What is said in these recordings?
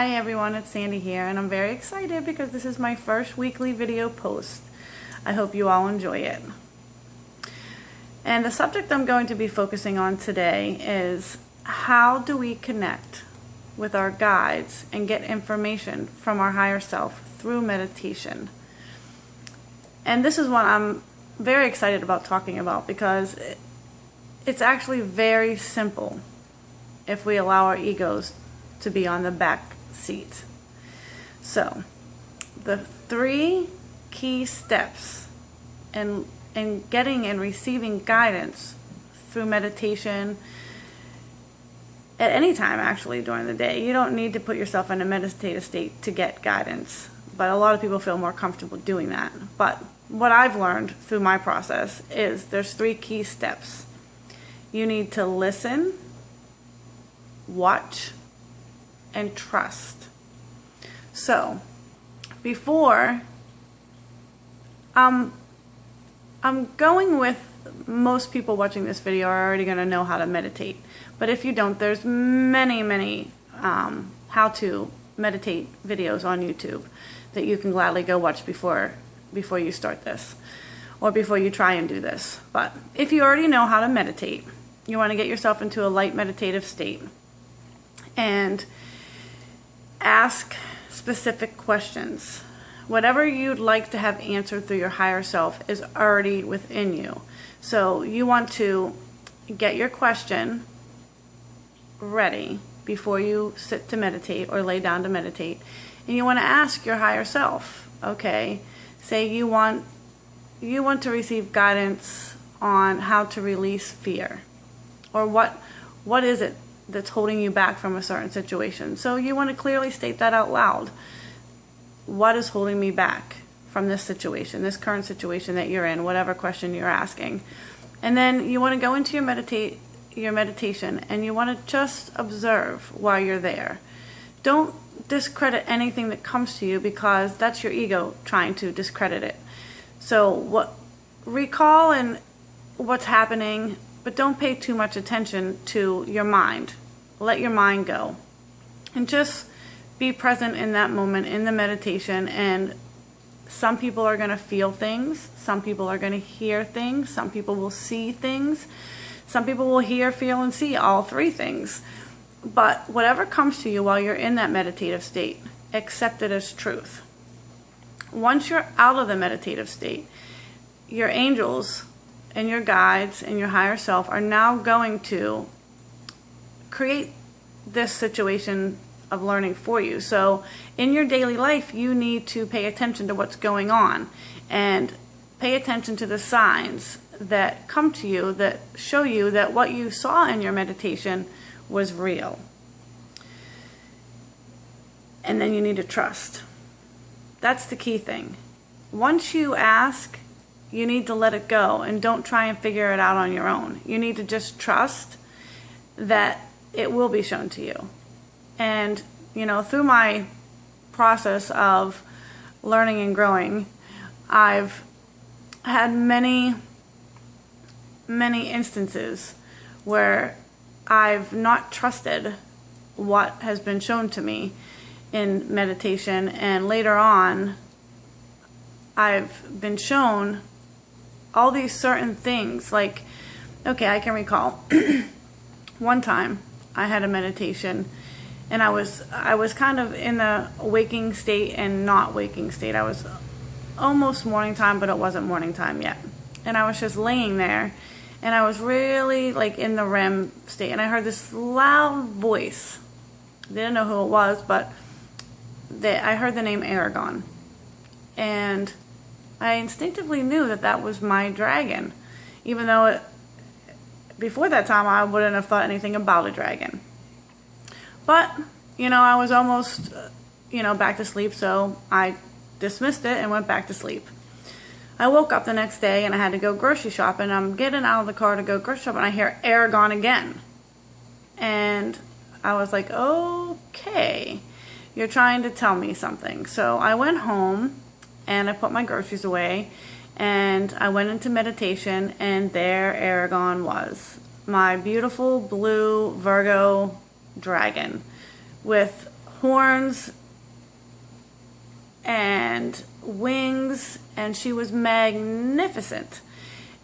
Hi everyone, it's Sandy here, and I'm very excited because this is my first weekly video post. I hope you all enjoy it. And the subject I'm going to be focusing on today is how do we connect with our guides and get information from our higher self through meditation. And this is what I'm very excited about talking about because it's actually very simple if we allow our egos to be on the back seat. So the 3 key steps in getting and receiving guidance through meditation at any time actually during the day. You don't need to put yourself in a meditative state to get guidance, but a lot of people feel more comfortable doing that. But what I've learned through my process is there's 3 key steps. You need to listen, watch, and trust. So before I'm going with most people watching this video are already going to know how to meditate, but if you don't, there's many how to meditate videos on YouTube that you can gladly go watch before you start this or before you try and do this. But if you already know how to meditate, you want to get yourself into a light meditative state and ask specific questions. Whatever you'd like to have answered through your higher self is already within you. So you want to get your question ready before you sit to meditate or lay down to meditate. And you want to ask your higher self, okay, say you want to receive guidance on how to release fear, or what is it that's holding you back from a certain situation. So you want to clearly state that out loud. What is holding me back from this situation, this current situation that you're in, whatever question you're asking. And then you want to go into your meditation and you want to just observe while you're there. Don't discredit anything that comes to you because that's your ego trying to discredit it. So recall and what's happening, but don't pay too much attention to your mind. Let your mind go. And just be present in that moment in the meditation. And some people are going to feel things. Some people are going to hear things. Some people will see things. Some people will hear, feel, and see all 3 things. But whatever comes to you while you're in that meditative state, accept it as truth. Once you're out of the meditative state, your angels and your guides and your higher self are now going to create this situation of learning for you. So in your daily life, you need to pay attention to what's going on and pay attention to the signs that come to you that show you that what you saw in your meditation was real. And then you need to trust. That's the key thing. Once you ask, you need to let it go and don't try and figure it out on your own. You need to just trust that it will be shown to you. And, through my process of learning and growing, I've had many instances where I've not trusted what has been shown to me in meditation, and later on I've been shown all these certain things. Like, okay, I can recall one time I had a meditation and I was kind of in the waking state and not waking state. I was almost morning time, but it wasn't morning time yet. And I was just laying there and I was really like in the REM state, and I heard this loud voice. Didn't know who it was, but I heard the name Aragon. And I instinctively knew that that was my dragon, even though before that time I wouldn't have thought anything about a dragon. But, I was almost, back to sleep, so I dismissed it and went back to sleep. I woke up the next day and I had to go grocery shopping. I'm getting out of the car to go grocery shopping and I hear Aragon again. And I was like, okay, you're trying to tell me something. So I went home and I put my groceries away and I went into meditation, and there Aragon was. My beautiful blue Virgo dragon with horns and wings, and she was magnificent.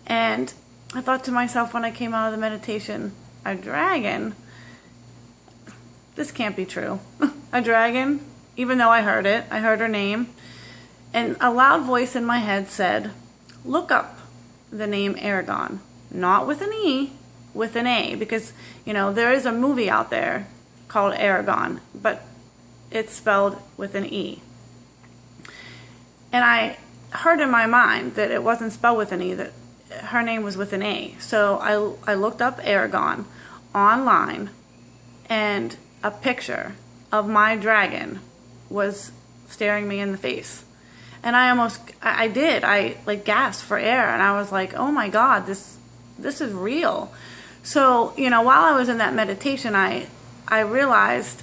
And I thought to myself when I came out of the meditation, a dragon? This can't be true. A dragon? Even though I heard it, I heard her name, and a loud voice in my head said, look up the name Eragon. Not with an E, with an A, because, you know, there is a movie out there called Eragon, but it's spelled with an E. And I heard in my mind that it wasn't spelled with an E, that her name was with an A. So I looked up Eragon online, and a picture of my dragon was staring me in the face. And I like gasped for air, and I was like, oh my God, this is real. So, you know, while I was in that meditation, I realized,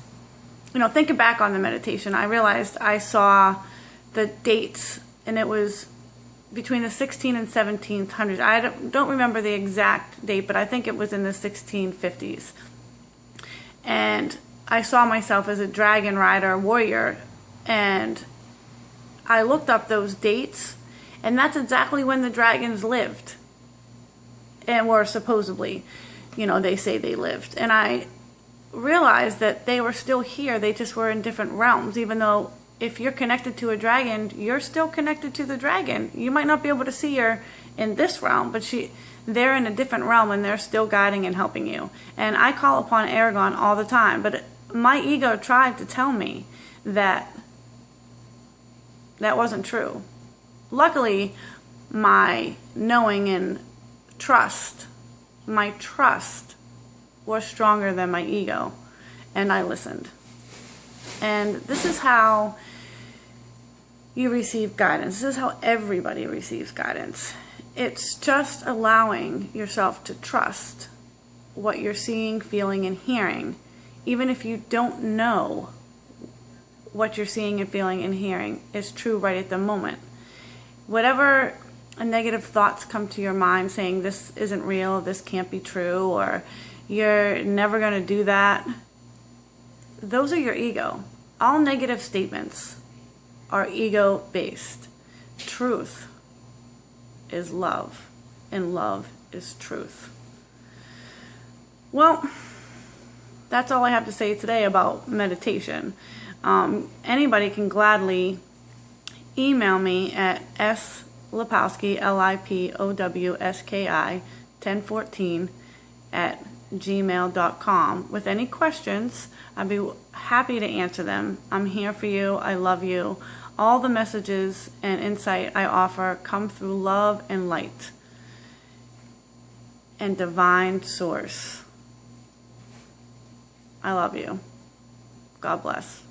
you know, thinking back on the meditation, I realized I saw the dates, and it was between the 16 and 1700s. I don't remember the exact date, but I think it was in the 1650s. And I saw myself as a dragon rider warrior, and I looked up those dates, and that's exactly when the dragons lived, and were supposedly, you know, they say they lived. And I realized that they were still here, they just were in different realms, even though if you're connected to a dragon, you're still connected to the dragon. You might not be able to see her in this realm, but they're in a different realm, and they're still guiding and helping you. And I call upon Eragon all the time, but my ego tried to tell me that wasn't true. Luckily, my knowing and trust, my trust was stronger than my ego, and I listened. And this is how you receive guidance. This is how everybody receives guidance. It's just allowing yourself to trust what you're seeing, feeling, and hearing, even if you don't know what you're seeing and feeling and hearing is true right at the moment. Whatever negative thoughts come to your mind saying this isn't real, this can't be true, or you're never going to do that, those are your ego. All negative statements are ego-based. Truth is love, and love is truth. Well, that's all I have to say today about meditation. Anybody can gladly email me at slipowski, LIPOWSKI 1014 at gmail.com with any questions. I'd be happy to answer them. I'm here for you. I love you. All the messages and insight I offer come through love and light and divine source. I love you. God bless.